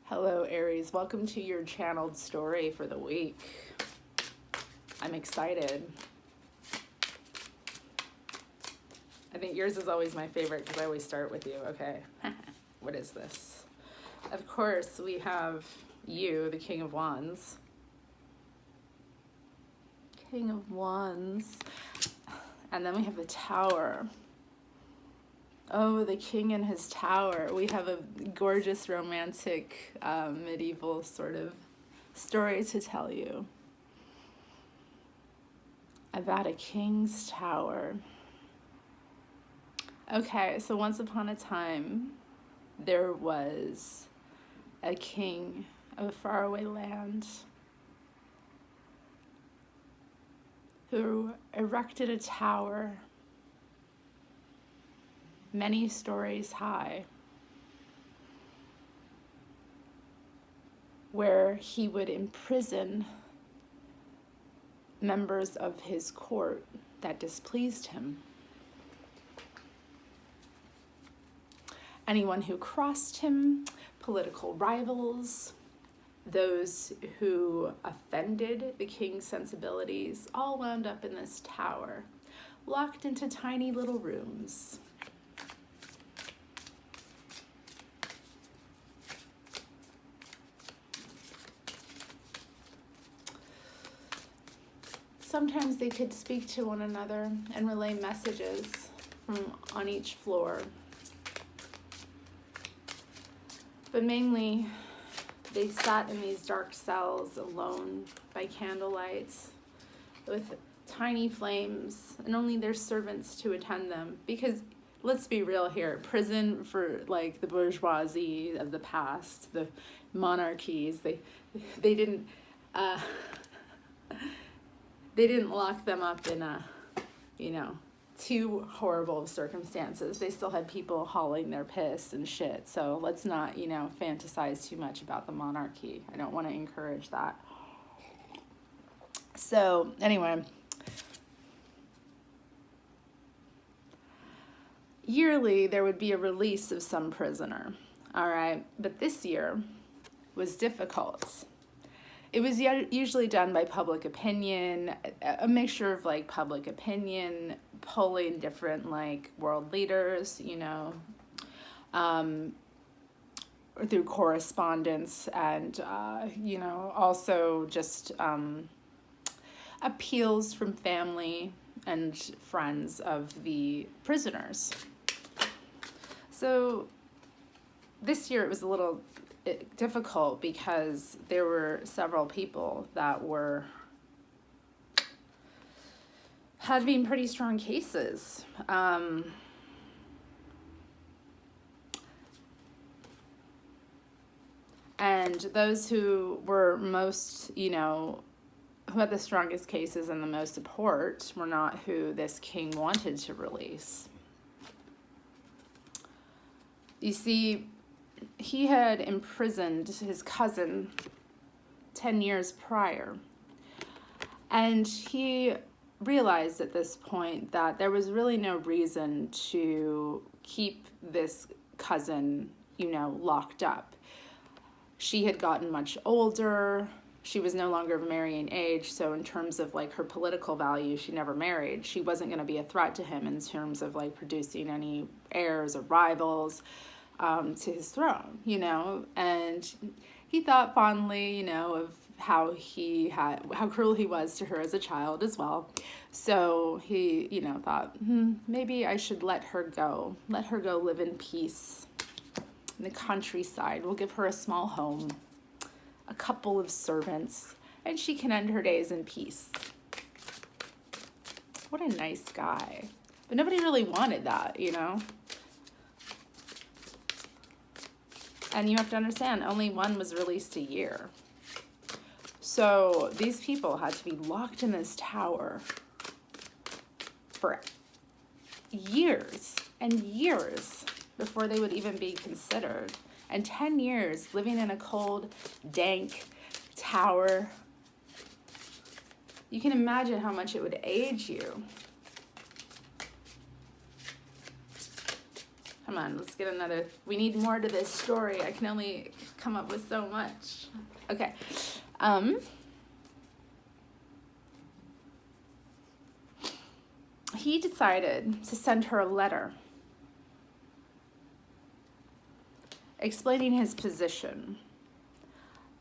Hello, Aries. Welcome to your channeled story for the week. I'm excited. I think yours is always my favorite because I always start with you. Okay, what is this? Of course, we have you, the King of Wands. King of Wands. And then we have the Tower. Oh, the king in his tower. We have a gorgeous romantic medieval sort of story to tell you about a king's tower. Okay, so once upon a time, there was a king of a faraway land who erected a tower many stories high, where he would imprison members of his court that displeased him. Anyone who crossed him, political rivals, those who offended the king's sensibilities, all wound up in this tower, locked into tiny little rooms. Sometimes they could speak to one another and relay messages from on each floor. But mainly, they sat in these dark cells alone by candlelight with tiny flames and only their servants to attend them. Because let's be real here, prison for like the bourgeoisie of the past, the monarchies, they didn't they didn't lock them up in too horrible of circumstances. They still had people hauling their piss and shit. So let's not, fantasize too much about the monarchy. I don't want to encourage that. So anyway, yearly there would be a release of some prisoner. All right. But this year was difficult. It was usually done by public opinion, a mixture of like public opinion, polling different like world leaders, through correspondence and, also just appeals from family and friends of the prisoners. So this year it was a little difficult because there were several people that had been pretty strong cases. And those who were most, who had the strongest cases and the most support were not who this king wanted to release. You see, he had imprisoned his cousin 10 years prior, and he realized at this point that there was really no reason to keep this cousin, locked up. She had gotten much older. She was no longer of marrying age, so in terms of like her political value, she never married. She wasn't going to be a threat to him in terms of like producing any heirs or rivals to his throne, and he thought fondly, of how cruel he was to her as a child as well. So he, thought, maybe I should let her go live in peace in the countryside. We'll give her a small home, a couple of servants, and she can end her days in peace. What a nice guy. But nobody really wanted that, And you have to understand, only one was released a year. So these people had to be locked in this tower for years and years before they would even be considered. And 10 years living in a cold, dank tower. You can imagine how much it would age you. Come on, let's get another. We need more to this story. I can only come up with so much. Okay. He decided to send her a letter explaining his position,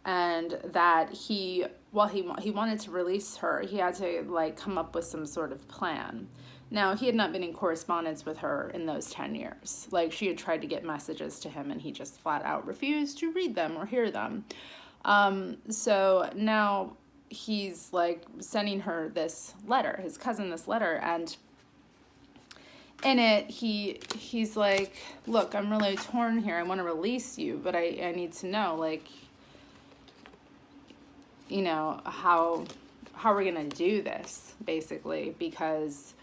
and that he wanted to release her, he had to like come up with some sort of plan. Now, he had not been in correspondence with her in those 10 years. Like, she had tried to get messages to him, and he just flat out refused to read them or hear them. So now he's, like, sending her this letter, his cousin this letter, and in it, he's like, look, I'm really torn here. I want to release you, but I need to know, like, you know, how we're going to do this, basically, because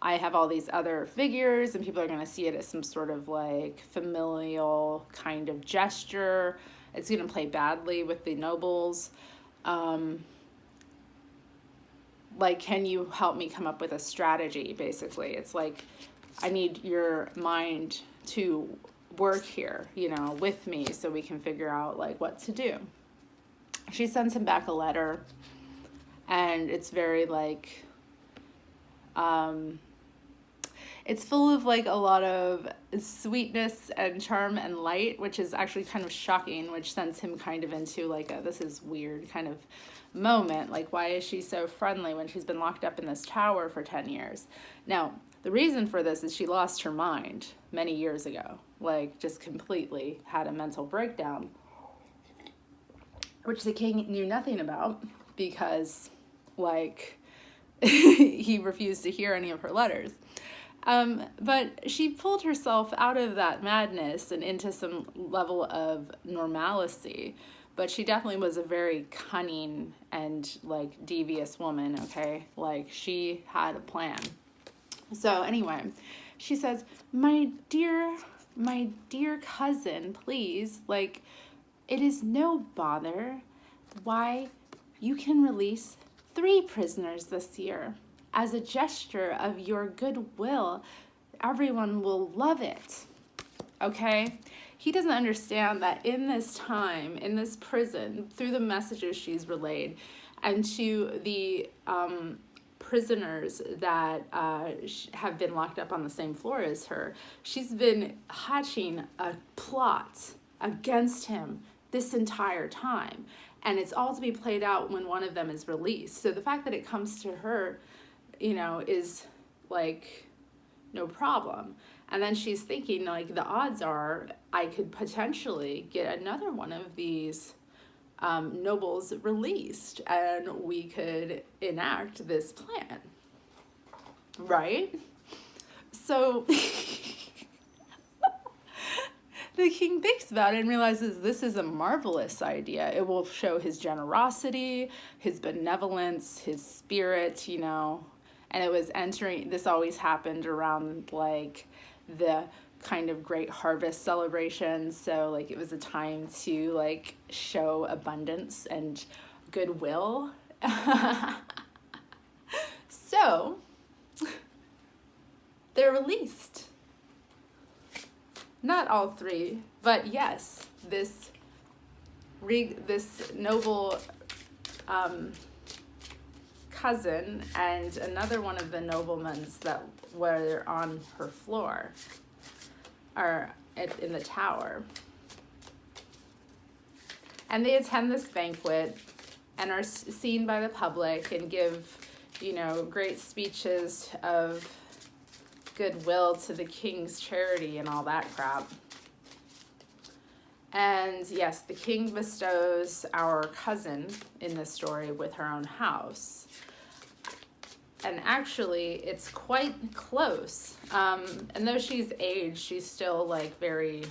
I have all these other figures, and people are going to see it as some sort of, like, familial kind of gesture. It's going to play badly with the nobles. Like, can you help me come up with a strategy, basically? It's like, I need your mind to work here, you know, with me, so we can figure out, like, what to do. She sends him back a letter, and it's very, like, it's full of, like, a lot of sweetness and charm and light, which is actually kind of shocking, which sends him kind of into, like, a this is weird kind of moment. Like, why is she so friendly when she's been locked up in this tower for 10 years? Now, the reason for this is she lost her mind many years ago, like, just completely had a mental breakdown, which the king knew nothing about because, like, he refused to hear any of her letters. But she pulled herself out of that madness and into some level of normalcy. But she definitely was a very cunning and, like, devious woman, okay? Like, she had a plan. So anyway, she says, my dear cousin, please, like, it is no bother. Why, you can release 3 prisoners this year. As a gesture of your goodwill, everyone will love it. Okay? He doesn't understand that in this time, in this prison, through the messages she's relayed, and to the prisoners that have been locked up on the same floor as her, she's been hatching a plot against him this entire time. And it's all to be played out when one of them is released. So the fact that it comes to her, you know, is, like, no problem. And then she's thinking, like, the odds are I could potentially get another one of these nobles released, and we could enact this plan, right? So the king thinks about it and realizes this is a marvelous idea. It will show his generosity, his benevolence, his spirit, you know. And it was entering, this always happened around, like, the kind of great harvest celebrations. So, like, it was a time to, like, show abundance and goodwill. So, they're released. Not all 3, but yes, this noble cousin and another one of the noblemen that were on her floor are in the tower. And they attend this banquet and are seen by the public and give, you know, great speeches of goodwill to the king's charity and all that crap. And yes, the king bestows our cousin in this story with her own house. And actually, it's quite close. And though she's aged, she's still, like, very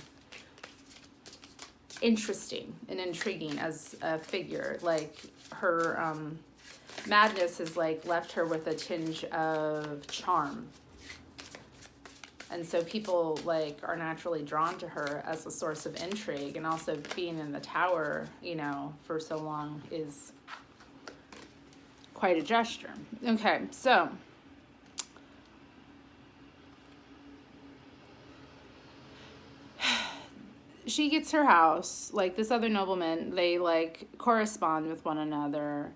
interesting and intriguing as a figure. Like, her madness has, like, left her with a tinge of charm. And so people, like, are naturally drawn to her as a source of intrigue. And also being in the tower, you know, for so long is quite a gesture. Okay, so she gets her house. Like, this other nobleman, they, like, correspond with one another.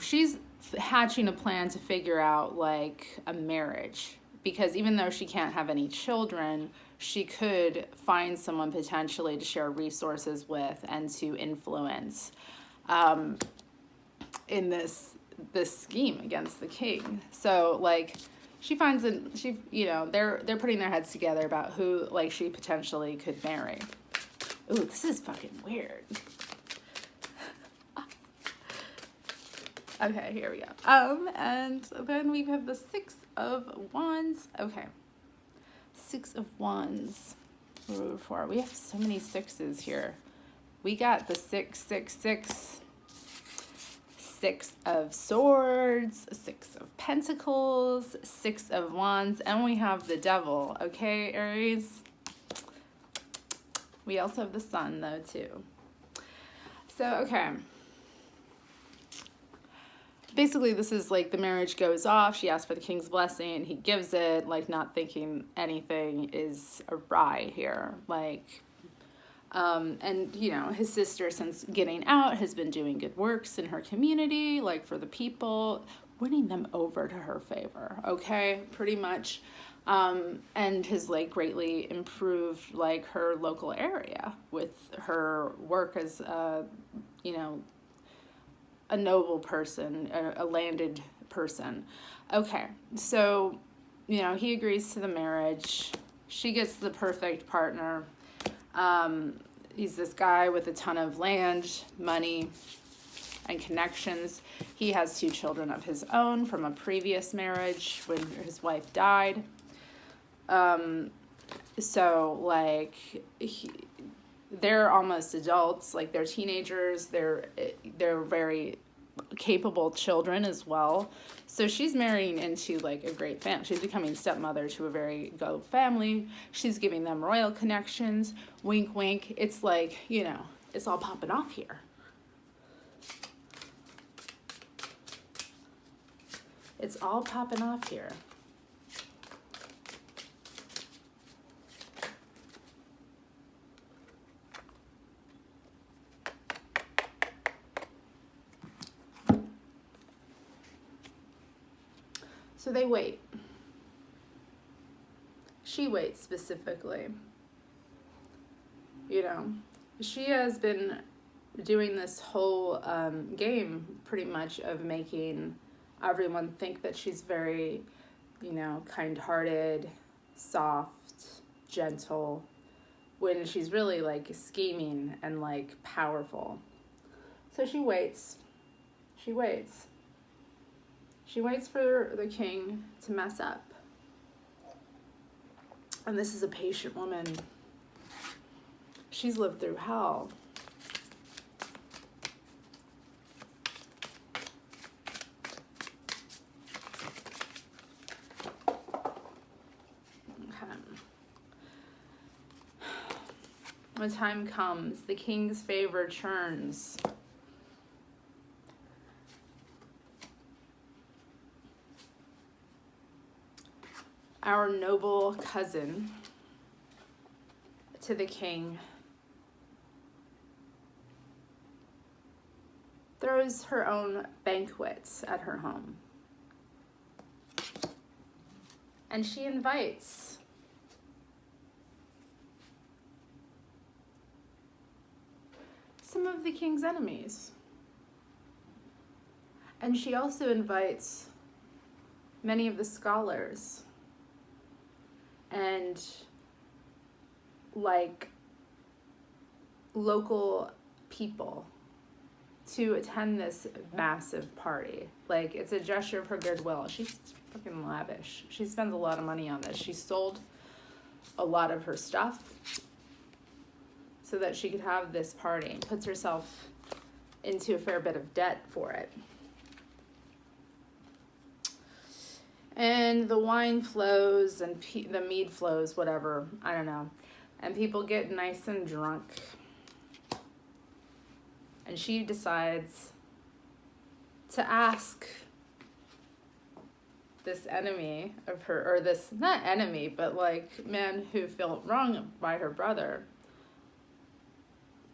She's hatching a plan to figure out, like, a marriage. Because even though she can't have any children, she could find someone potentially to share resources with and to influence in this scheme against the king. So, like, she finds they're putting their heads together about who, like, she potentially could marry. Ooh, this is fucking weird. Okay, here we go. And then we have the Six of Wands. Okay. Six of Wands. Four. We have so many sixes here. We got the 666. Six of Swords, Six of Pentacles, Six of Wands, and we have the Devil. Okay, Aries? We also have the Sun, though, too. So, okay. Basically, this is like the marriage goes off. She asks for the king's blessing. He gives it, like, not thinking anything is awry here. Like, and, you know, his sister, since getting out, has been doing good works in her community, like, for the people, winning them over to her favor, okay, pretty much. And has, like, greatly improved, like, her local area with her work as, you know, a noble person, a landed person. Okay, so, you know, he agrees to the marriage. She gets the perfect partner. He's this guy with a ton of land, money, and connections. He has 2 children of his own from a previous marriage when his wife died. So, like, they're almost adults, like, they're teenagers, they're very capable children as well. So she's marrying into, like, a great family. She's becoming stepmother to a very good family. She's giving them royal connections. Wink, wink. It's like, you know, it's all popping off here. It's all popping off here. So they wait. She waits specifically. You know, she has been doing this whole game pretty much of making everyone think that she's very, you know, kind-hearted, soft, gentle, when she's really, like, scheming and, like, powerful. So she waits. She waits. She waits for the king to mess up. And this is a patient woman. She's lived through hell. Okay. When time comes, the king's favor churns. Our noble cousin to the king throws her own banquets at her home. And she invites some of the king's enemies. And she also invites many of the scholars and, like, local people to attend this massive party. Like, it's a gesture of her goodwill. She's fucking lavish. She spends a lot of money on this. She sold a lot of her stuff so that she could have this party. Puts herself into a fair bit of debt for it. And the wine flows and the mead flows, whatever, I don't know. And people get nice and drunk. And she decides to ask this enemy of her, or this, not enemy, but, like, man who felt wronged by her brother,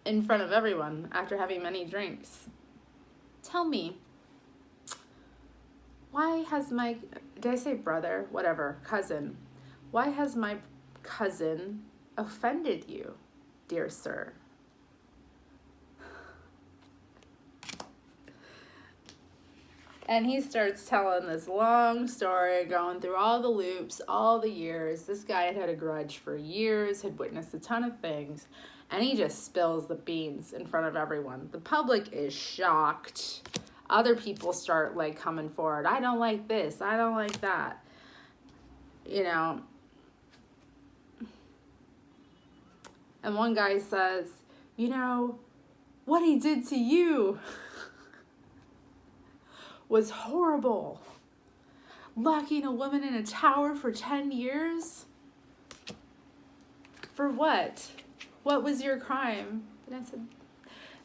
in front of everyone after having many drinks. Tell me, why has my, did I say brother? Whatever, cousin. Why has my cousin offended you, dear sir? And he starts telling this long story, going through all the loops, all the years. This guy had had a grudge for years, had witnessed a ton of things, and he just spills the beans in front of everyone. The public is shocked. Other people start like coming forward. I don't like this. I don't like that. You know. And one guy says, you know, what he did to you was horrible. Locking a woman in a tower for 10 years? For what? What was your crime? And I said,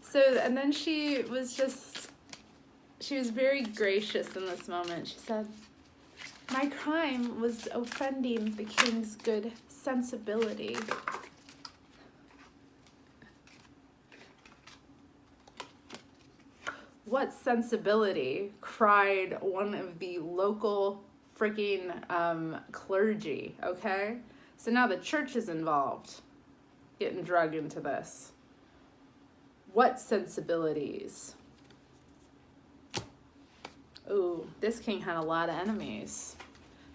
so, and then she was very gracious in this moment. She said, my crime was offending the king's good sensibility. What sensibility? Cried one of the local freaking clergy, okay? So now the church is involved, getting dragged into this. What sensibilities? Ooh, this king had a lot of enemies,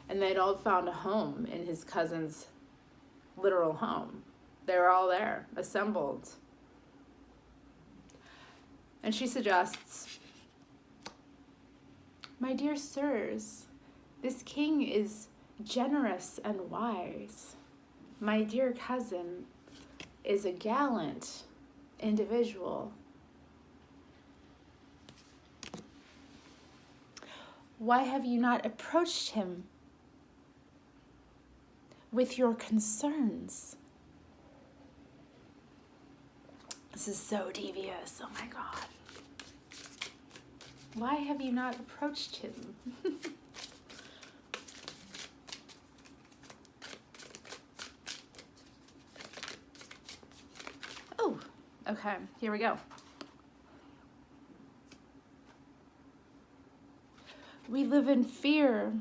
and they'd all found a home in his cousin's literal home. They were all there, assembled. And she suggests, my dear sirs, this king is generous and wise. My dear cousin is a gallant individual. Why have you not approached him with your concerns? This is so devious, oh my God. Why have you not approached him? Oh, okay, here we go. We live in fear.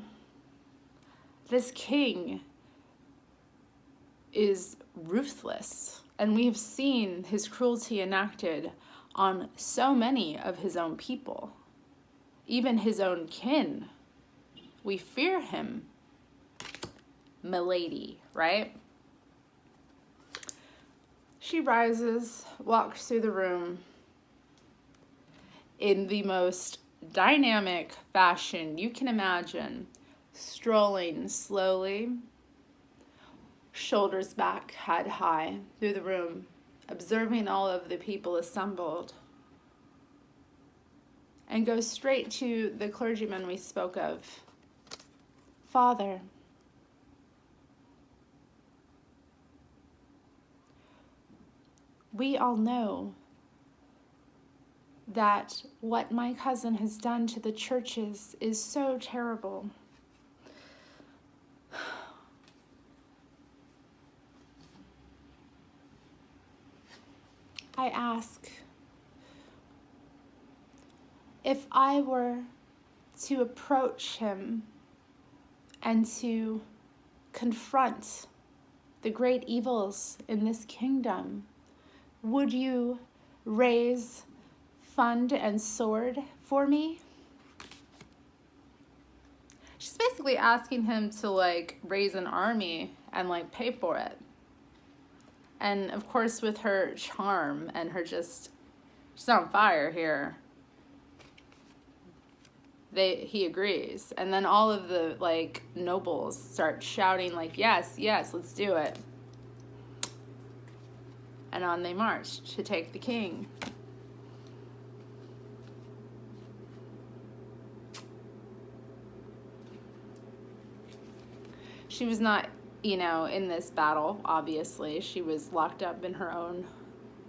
This king is ruthless, and we have seen his cruelty enacted on so many of his own people. Even his own kin. We fear him. Milady, right? She rises, walks through the room in the most dynamic fashion you can imagine, strolling slowly, shoulders back, head high, through the room, observing all of the people assembled, and goes straight to the clergyman we spoke of. Father, we all know that what my cousin has done to the churches is so terrible. I ask, if I were to approach him and to confront the great evils in this kingdom, would you raise fund and sword for me? She's basically asking him to like raise an army and like pay for it. And of course with her charm and her she's on fire here. He agrees. And then all of the like nobles start shouting like, yes, yes, let's do it. And on they march to take the king. She was not, in this battle, obviously. She was locked up in her own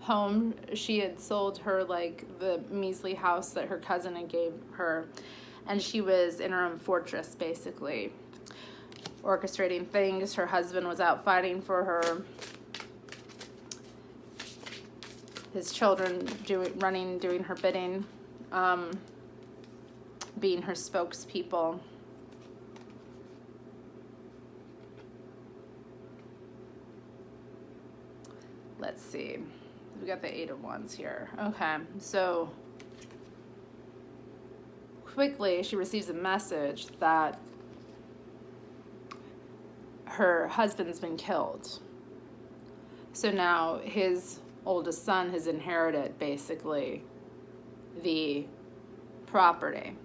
home. She had sold her, the measly house that her cousin had gave her, and she was in her own fortress, basically, orchestrating things. Her husband was out fighting for her. his children doing her bidding, being her spokespeople. Let's see. We got the 8 of Wands here. Okay, so quickly she receives a message that her husband's been killed. So now his oldest son has inherited basically the property.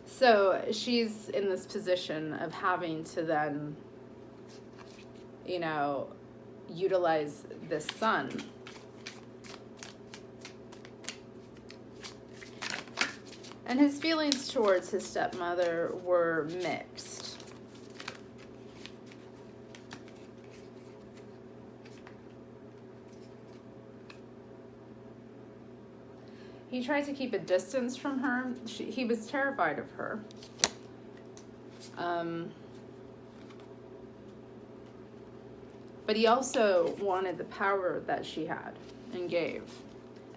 So she's in this position of having to then, you know, utilize this son. And his feelings towards his stepmother were mixed. He tried to keep a distance from her. He was terrified of her. But he also wanted the power that she had and gave.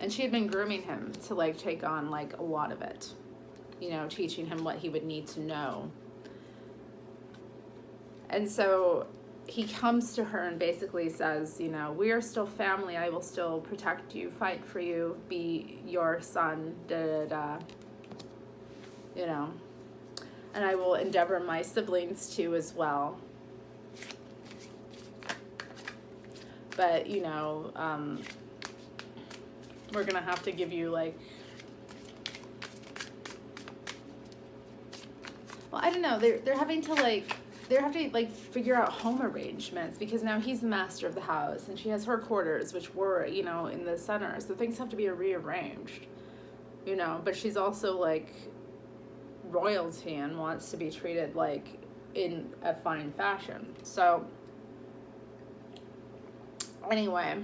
And she had been grooming him to like take on like a lot of it. You know, teaching him what he would need to know. And so he comes to her and basically says, you know, we are still family. I will still protect you, fight for you, be your son, da da da. You know, and I will endeavor my siblings too as well. But, you know, we're going to have to give you like, well, I don't know. They're having to figure out home arrangements because now he's the master of the house and she has her quarters, which were, you know, in the center. So things have to be rearranged, you know, but she's also like royalty and wants to be treated like in a fine fashion. So anyway,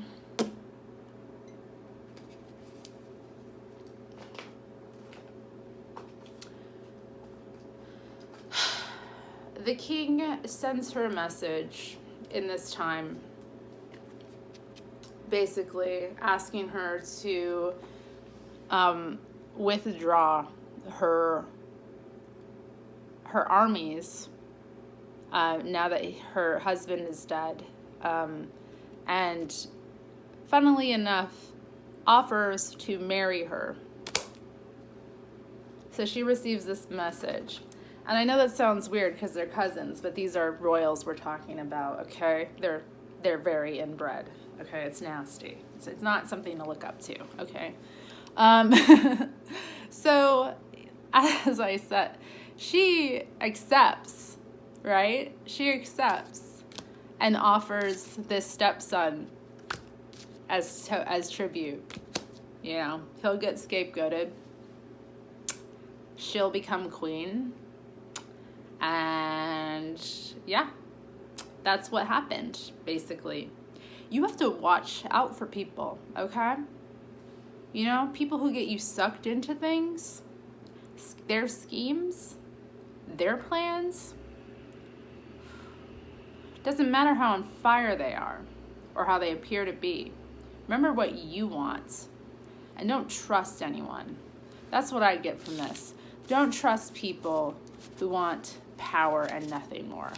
the king sends her a message in this time, basically asking her to withdraw her armies now that her husband is dead. And funnily enough, offers to marry her. So she receives this message. And I know that sounds weird because they're cousins, but these are royals we're talking about, okay? They're very inbred, okay? It's nasty. It's not something to look up to, okay? So, as I said, she accepts, right? She accepts and offers this stepson as tribute. You know, he'll get scapegoated. She'll become queen. And yeah, that's what happened, basically. You have to watch out for people, okay? You know, people who get you sucked into things, their schemes, their plans. Doesn't matter how on fire they are or how they appear to be. Remember what you want. And don't trust anyone. That's what I get from this. Don't trust people who want power and nothing more.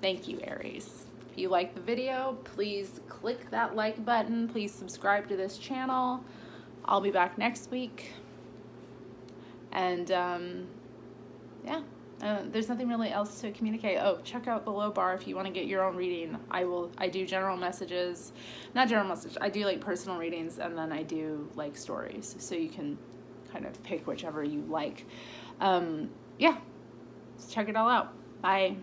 Thank you, Aries. If you like the video, please click that like button. Please subscribe to this channel. I'll be back next week. And yeah, there's nothing really else to communicate. Oh, check out the low bar if you want to get your own reading. I do general messages, not general message. I do like personal readings, and then I do like stories. So you can kind of pick whichever you like. Yeah, check it all out. Bye.